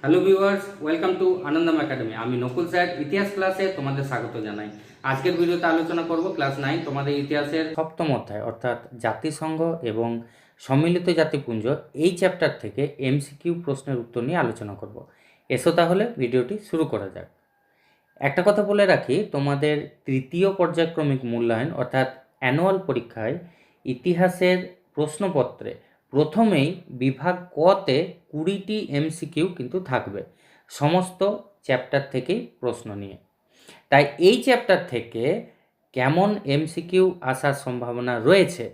Hello viewers, welcome to আনন্দম academy. আমি Nakul sir ইতিহাস ক্লাসে তোমাদের স্বাগত জানাই। আজকের ভিডিওতে আলোচনা করব ক্লাস 9 তোমাদের ইতিহাসের সপ্তম অধ্যায় অর্থাৎ জাতিসংঘ এবং সম্মিলিত জাতিপুঞ্জ এই চ্যাপ্টার থেকে এমসিকিউ প্রশ্নের উত্তর নিয়ে আলোচনা করব। এসো তাহলে ভিডিওটি শুরু করা যাক। একটা কথা বলে রাখি, তোমাদের তৃতীয় পর্যায়ক্রমিক মূল্যায়ন অর্থাৎ অ্যানুয়াল পরীক্ষায় ইতিহাসের প্রশ্নপত্রে প্রথমেই বিভাগ কতে 20টি এমসিকিউ কিন্তু থাকবে, সমস্ত চ্যাপ্টার থেকেই প্রশ্ন নিয়ে। তাই এই চ্যাপ্টার থেকে কেমন এমসিকিউ আসার সম্ভাবনা রয়েছে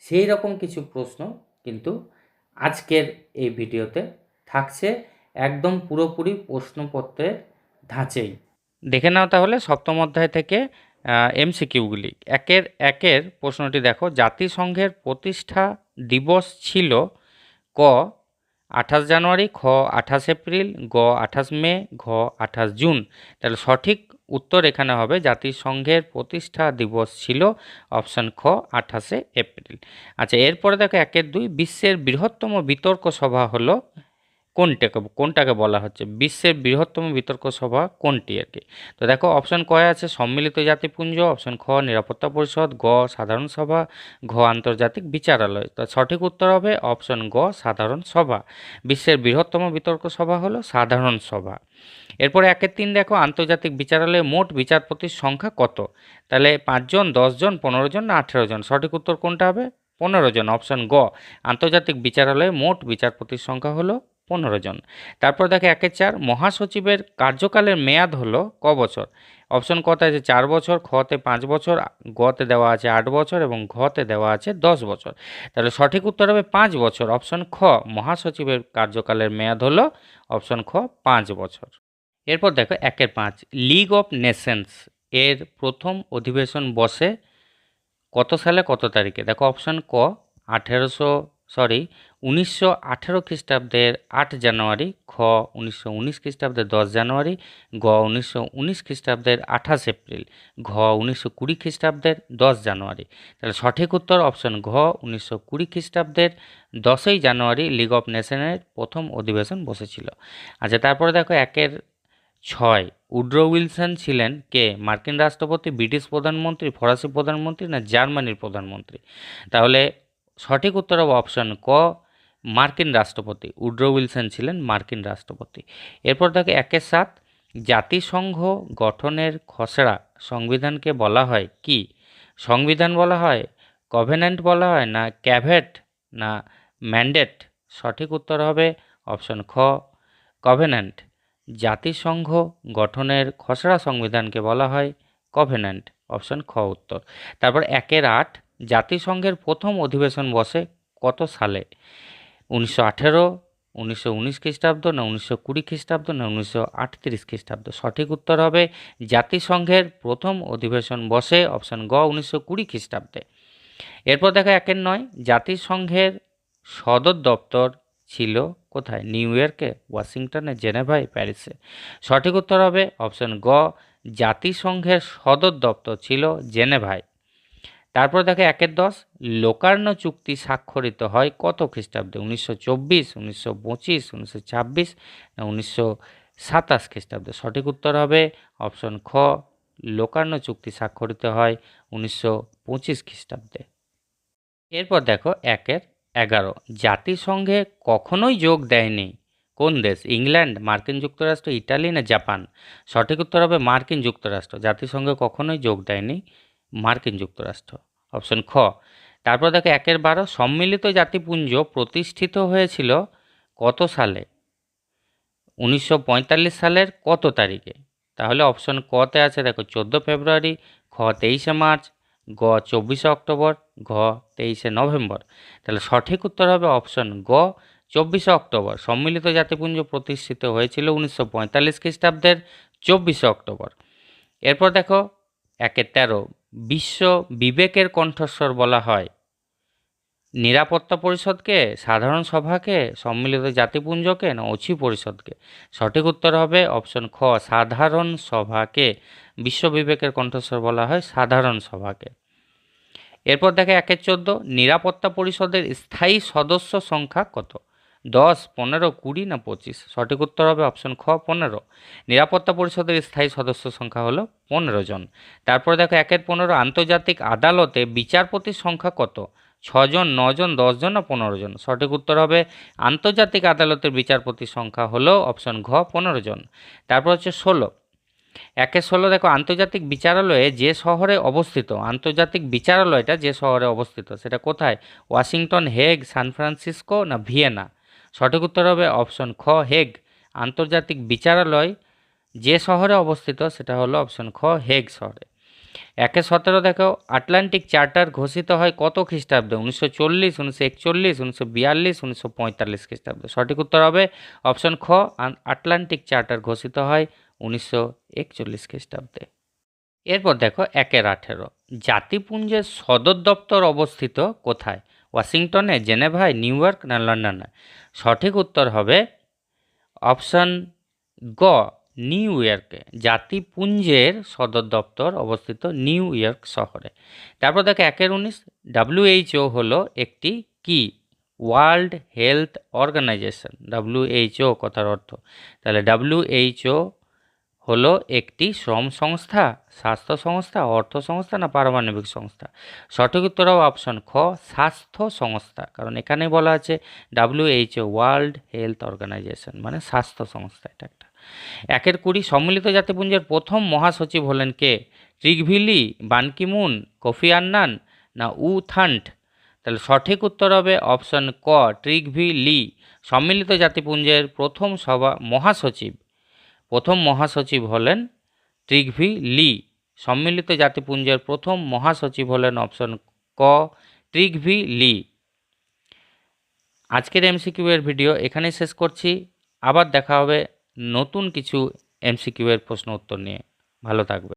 সেই রকম কিছু প্রশ্ন কিন্তু আজকের এই ভিডিওতে থাকছে, একদম পুরোপুরি প্রশ্নপত্রের ধাঁচেই। দেখে নাও তাহলে সপ্তম অধ্যায় থেকে এমসিকিউগুলি। একের প্রশ্নটি দেখো, জাতিসংঘের প্রতিষ্ঠা দিবস ছিল ক 28 জানুয়ারি, খ 28 এপ্রিল, গ 28 মে, ঘ 28 জুন। তাহলে সঠিক উত্তর এখানে হবে জাতিসংঘের প্রতিষ্ঠা দিবস ছিল অপশান খ 28 এপ্রিল। আচ্ছা, এরপরে দেখো 1-2, বিশ্বের বৃহত্তম বিতর্ক সভা হলো কোনটাকে বলা হচ্ছে, বিশ্বের বৃহত্তম বিতর্ক সভা কোনটি আর কি। তো দেখো অপশন কয় আছে, সম্মিলিত জাতিপুঞ্জ, অপশন খ নিরাপত্তা পরিষদ, গ সাধারণ সভা, ঘ আন্তর্জাতিক বিচারালয়। তো সঠিক উত্তর হবে অপশন গ সাধারণ সভা। বিশ্বের বৃহত্তম বিতর্ক সভা হলো সাধারণ সভা। এরপরে 1-3 দেখো, আন্তর্জাতিক বিচারালয়ে মোট বিচারপতির সংখ্যা কত। তাহলে 5 জন, 10 জন, 15 জন না 18 জন। সঠিক উত্তর কোনটা হবে? 15 জন, অপশন গ। আন্তর্জাতিক বিচারালয়ে মোট বিচারপতির সংখ্যা হলো 15 জন। তারপর দেখে 1-4, মহাসচিবের কার্যকালের মেয়াদ হলো ক বছর। অপশন কতে আছে 4 বছর, খতে 5 বছর, গতে দেওয়া আছে 8 বছর এবং ঘতে দেওয়া আছে 10 বছর। তাহলে সঠিক উত্তর হবে 5 বছর, অপশন খ। মহাসচিবের কার্যকালের মেয়াদ হলো অপশন খ 5 বছর। এরপর দেখো 1-5, লিগ অফ নেশনস এর প্রথম অধিবেশন বসে কত সালে কত তারিখে। দেখো অপশন ক 1918 খ্রিস্টাব্দের 8 জানুয়ারি, খ 1919 খ্রিস্টাব্দের 10 জানুয়ারি, গ 1919 খ্রিস্টাব্দের 28 এপ্রিল, ঘ 1920 খ্রিস্টাব্দের 10 জানুয়ারি। তাহলে সঠিক উত্তর অপশন ঘ 1920 খ্রিস্টাব্দের 10ই জানুয়ারি লিগ অফ নেশনের প্রথম অধিবেশন বসেছিল। আচ্ছা, তারপরে দেখো 1-6, উড্রো উইলসন ছিলেন কে? মার্কিন রাষ্ট্রপতি, ব্রিটিশ প্রধানমন্ত্রী, ফরাসি প্রধানমন্ত্রী না জার্মানির প্রধানমন্ত্রী। তাহলে সঠিক উত্তর হবে অপশন ক মার্কিন রাষ্ট্রপতি। উড্রো উইলসন ছিলেন মার্কিন রাষ্ট্রপতি। এরপর দেখে 1-7, জাতিসংঘ গঠনের খসড়া সংবিধানকে বলা হয় কি? সংবিধান বলা হয়, কভেন্যান্ট বলা হয় না ক্যাভেট না ম্যান্ডেট। সঠিক উত্তর হবে অপশন খ কভেন্যান্ট। জাতিসংঘ গঠনের খসড়া সংবিধানকে বলা হয় কভেন্যান্ট, অপশন খ উত্তর। তারপর 1-8, জাতিসংঘের প্রথম অধিবেশন বসে কত সালে? 1918, 1919 খ্রিস্টাব্দ না 1920 খ্রিস্টাব্দ না 1938 খ্রিস্টাব্দ। সঠিক উত্তর হবে জাতিসংঘের প্রথম অধিবেশন বসে অপশন গ 1920 খ্রিস্টাব্দে। এরপর দেখা 1-9, জাতিসংঘের সদর দপ্তর ছিল কোথায়? নিউ ইয়র্কে, ওয়াশিংটনে, জেনেভায়, প্যারিসে। সঠিক উত্তর হবে অপশন গ জাতিসংঘের সদর দপ্তর ছিল জেনেভায়। তারপর দেখে 1-10, লোকার্নো চুক্তি স্বাক্ষরিত হয় কত খ্রিস্টাব্দে? 1924, 1925, 1926 না 1927 খ্রিস্টাব্দে। সঠিক উত্তর হবে অপশন খ লোকার্নো চুক্তি স্বাক্ষরিত হয় 1925 খ্রিস্টাব্দে। এরপর দেখো 1-11, জাতিসংঘে কখনোই যোগ দেয়নি কোন দেশ? ইংল্যান্ড, মার্কিন যুক্তরাষ্ট্র, ইটালি না জাপান। সঠিক উত্তর হবে মার্কিন যুক্তরাষ্ট্র। জাতিসংঘে কখনোই যোগ দেয়নি মার্কিন যুক্তরাষ্ট্র, অপশন খ। তারপর দেখো 1-12, সম্মিলিত জাতিপুঞ্জ প্রতিষ্ঠিত হয়েছিল কত সালে? 1945 সালের কত তারিখে? তাহলে অপশন কতে আছে দেখো 14 ফেব্রুয়ারি, খ 23 মার্চ, গ 24 অক্টোবর, ঘ 23 নভেম্বর। তাহলে সঠিক উত্তর হবে অপশন গ 24 অক্টোবর। সম্মিলিত জাতিপুঞ্জ প্রতিষ্ঠিত হয়েছিল 1945 খ্রিস্টাব্দের 24 অক্টোবর। এরপর দেখো 1-13, বিশ্ব বিবেকের কণ্ঠস্বর বলা হয় নিরাপত্তা পরিষদকে, সাধারণ সভাকে, সম্মিলিত জাতিপুঞ্জকে না অছি পরিষদকে। সঠিক উত্তর হবে অপশন খ সাধারণ সভাকে। বিশ্ব বিবেকের কণ্ঠস্বর বলা হয় সাধারণ সভাকে। এরপর দেখে 1-14, নিরাপত্তা পরিষদের স্থায়ী সদস্য সংখ্যা কত? 10, 15, 20 না 25? সঠিক উত্তর হবে অপশন খ 15। নিরাপত্তা পরিষদের স্থায়ী সদস্য সংখ্যা হলো 15 জন। তারপরে দেখো 1-15 আন্তর্জাতিক আদালতে বিচারপতির সংখ্যা কত? 6 জন, 9 জন, 10 জন না 15 জন? সঠিক উত্তর হবে আন্তর্জাতিক আদালতের বিচারপতির সংখ্যা হলো অপশন ঘ 15 জন। তারপর হচ্ছে 16, 1-16 দেখো আন্তর্জাতিক বিচারালয়ে যে শহরে অবস্থিত, আন্তর্জাতিক বিচারালয়টা যে শহরে অবস্থিত সেটা কোথায়? ওয়াশিংটন, হেগ, সান ফ্রান্সিসকো না ভিয়েনা? সঠিক উত্তর হবে অপশন খ হেগ। আন্তর্জাতিক বিচারালয় যে শহরে অবস্থিত সেটা হলো অপশন খ হেগ শহরে। 1-17 দেখো আটলান্টিক চার্টার ঘোষিত হয় কত খ্রিস্টাব্দে? 1940, 1941, 1942, 1945 খ্রিস্টাব্দে? সঠিক উত্তর হবে অপশন খ আটলান্টিক চার্টার ঘোষিত হয় 1941 খ্রিস্টাব্দে। এরপর দেখো 1-18 জাতিপুঞ্জের সদর দপ্তর অবস্থিত কোথায়? ওয়াশিংটনে, জেনেভায়, নিউ ইয়র্ক না লন্ডনে? সঠিক উত্তর হবে অপশন গ নিউ ইয়র্কে। জাতিপুঞ্জের সদর দপ্তর অবস্থিত নিউ ইয়র্ক শহরে। তারপর দেখো 1-19 WHO হলো একটি কি? World health organisation. WHO কথার অর্থ, তাহলে WHO হলো একটি শ্রম সংস্থা, স্বাস্থ্য সংস্থা, অর্থ সংস্থা না পারমাণবিক সংস্থা? সঠিক উত্তর হবে অপশন খ স্বাস্থ্য সংস্থা, কারণ এখানে বলা আছে WHO ওয়ার্ল্ড হেলথ অর্গানাইজেশন মানে স্বাস্থ্য সংস্থা এটা একটা। 1-20 সম্মিলিত জাতিপুঞ্জের প্রথম মহাসচিব হলেন কে? ট্রিগভিলি, বান কি মুন, কোফি আন্নান না উ থান্ট? তাহলে সঠিক উত্তর হবে অপশন ক ট্রিগভিলি। সম্মিলিত জাতিপুঞ্জের প্রথম মহাসচিব হলেন ট্রিগভিলি। সম্মিলিত জাতিপুঞ্জের প্রথম মহাসচিব হলেন অপশন ক ট্রিগভিলি। আজকের এমসিকিউ এর ভিডিও এখানেই শেষ করছি। আবার দেখা হবে নতুন কিছু এমসিকিউ এর প্রশ্ন উত্তর নিয়ে। ভালো থাকবে।